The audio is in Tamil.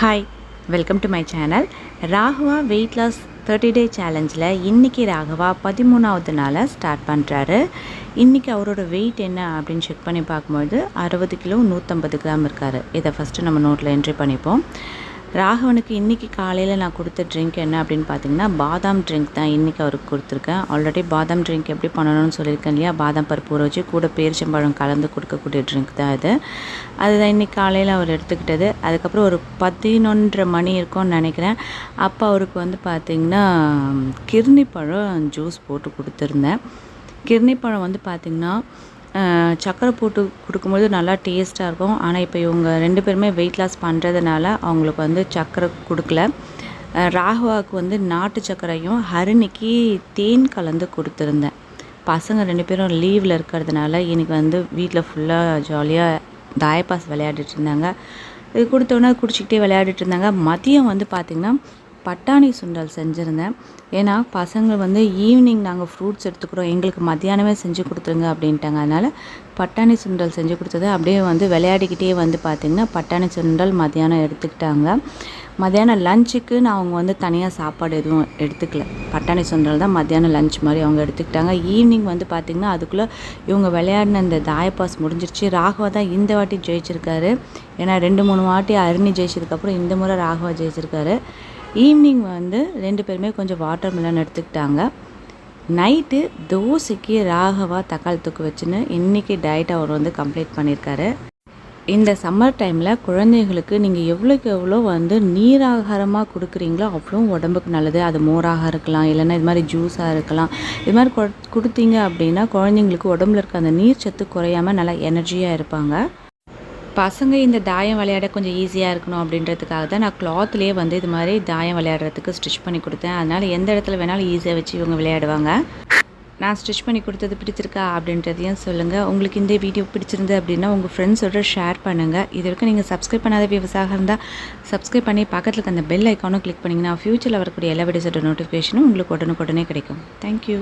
Hi, welcome to my channel. Raghava weight loss 30 day சேலஞ்சில் இன்றைக்கி ராகவா 13வது நாளை ஸ்டார்ட் பண்ணுறாரு. இன்றைக்கி அவரோட வெயிட் என்ன அப்படின்னு செக் பண்ணி பார்க்கும்போது 60 கிலோ 150 கிராம் இருக்கார். இதை ஃபஸ்ட்டு நம்ம நோட்டில் என்ட்ரி பண்ணிப்போம். ராகவனுக்கு இன்றைக்கி காலையில் நான் கொடுத்த ட்ரிங்க் என்ன அப்படின்னு பார்த்தீங்கன்னா பாதாம் ட்ரிங்க் தான் இன்றைக்கி அவருக்கு கொடுத்துருக்கேன். ஆல்ரெடி பாதாம் ட்ரிங்க் எப்படி பண்ணணும்னு சொல்லியிருக்கேன் இல்லையா, பாதாம் பருப்பு ஊற வச்சு கூட பேரிச்சம்பழம் கலந்து கொடுக்கக்கூடிய ட்ரிங்க் தான் இது. அதுதான் இன்றைக்கி காலையில் அவர் எடுத்துக்கிட்டது. அதுக்கப்புறம் ஒரு 11:30 மணி இருக்கும்னு நினைக்கிறேன். அப்போ அவருக்கு வந்து பார்த்திங்கன்னா கிர்னி பழம் ஜூஸ் போட்டு கொடுத்துருந்தேன். கிர்னி பழம் வந்து பார்த்திங்கன்னா சர்க்கரை போட்டு கொடுக்கும்போது நல்லா டேஸ்ட்டாக இருக்கும். ஆனால் இப்போ இவங்க 2 பேருமே வெயிட் லாஸ் பண்ணுறதுனால அவங்களுக்கு வந்து சர்க்கரை கொடுக்கல. ராகவாவுக்கு வந்து நாட்டு சர்க்கரையும் ஹரிணிக்கு தேன் கலந்து கொடுத்துருந்தேன். பசங்க 2 பேரும் லீவில் இருக்கிறதுனால இன்றைக்கி வந்து வீட்டில் ஃபுல்லாக ஜாலியாக தாயப்பாஸ் விளையாடிட்டு இருந்தாங்க. இது கொடுத்தோன்னே குடிச்சிக்கிட்டே விளையாடிட்டு இருந்தாங்க. மதியம் வந்து பார்த்திங்கன்னா பட்டாணி சுண்டல் செஞ்சுருந்தேன். ஏன்னா பசங்க வந்து ஈவினிங் நாங்கள் ஃப்ரூட்ஸ் எடுத்துக்கிறோம், எங்களுக்கு மத்தியானமே செஞ்சு கொடுத்துருங்க அப்படின்ட்டாங்க. அதனால் பட்டாணி சுண்டல் செஞ்சு கொடுத்தது அப்படியே வந்து விளையாடிக்கிட்டே வந்து பார்த்திங்கன்னா பட்டாணி சுண்டல் மத்தியானம் எடுத்துக்கிட்டாங்க. மத்தியானம் லஞ்சுக்கு நான் அவங்க வந்து தனியாக சாப்பாடு எதுவும் எடுத்துக்கல. பட்டாணி சுண்டல் தான் மத்தியானம் லஞ்ச் மாதிரி அவங்க எடுத்துக்கிட்டாங்க. ஈவினிங் வந்து பார்த்திங்கன்னா அதுக்குள்ளே இவங்க விளையாடின இந்த தாயப்பாஸ் முடிஞ்சிருச்சு. ராகவா தான் இந்த வாட்டி ஜெயிச்சிருக்காரு. ஏன்னா 2-3 வாட்டி அருணி ஜெயிச்சதுக்கப்புறம் இந்த முறை ராகவா ஜெயிச்சிருக்காரு. ஈவினிங் வந்து 2 பேருமே கொஞ்சம் வாட்டர் மெலன் எடுத்துக்கிட்டாங்க. நைட்டு தோசைக்கு ராகவா தக்காளி தொக்கு வச்சுன்னு இன்றைக்கி டயட் அவர் வந்து கம்ப்ளீட் பண்ணியிருக்காரு. இந்த சம்மர் டைமில் குழந்தைங்களுக்கு நீங்கள் எவ்வளோக்கு எவ்வளோ வந்து நீராகாரமாக கொடுக்குறீங்களோ அவ்வளோ உடம்புக்கு நல்லது. அது மோராக இருக்கலாம், இல்லைன்னா இது மாதிரி ஜூஸாக இருக்கலாம். இது மாதிரி கொடுத்தீங்க அப்படின்னா குழந்தைங்களுக்கு உடம்புல இருக்க அந்த நீர் சத்து குறையாமல் நல்லா எனர்ஜியாக இருப்பாங்க. பசங்க இந்த தாயம் விளையாட கொஞ்சம் ஈஸியாக இருக்கணும் அப்படின்றதுக்காக தான் நான் கிளாத்லேயே வந்து இது மாதிரி தாயம் விளையாடுறதுக்கு ஸ்டிச் பண்ணி கொடுத்தேன். அதனால் எந்த இடத்துல வேணாலும் ஈஸியாக வச்சு இவங்க விளையாடுவாங்க. நான் ஸ்டிச் பண்ணி கொடுத்தது பிடிச்சிருக்கா அப்படின்றதையும் சொல்லுங்கள். உங்களுக்கு இந்த வீடியோ பிடிச்சிருந்து அப்படின்னா உங்கள் ஃப்ரெண்ட்ஸோட ஷேர் பண்ணுங்கள். இது வரைக்கும் நீங்கள் சப்ஸ்கிரைப் பண்ணாத விவசாயம் இருந்தால் சப்ஸ்கிரைப் பண்ணி பக்கத்தில் இருக்க அந்த பெல் ஐக்கானும் கிளிக் பண்ணிங்கன்னா ஃப்யூச்சரில் வரக்கூடிய எல்லா வீடியோஸோட நோட்டிஃபிகேஷனும் உங்களுக்கு உடனுக்குடனே கிடைக்கும். தேங்க்யூ.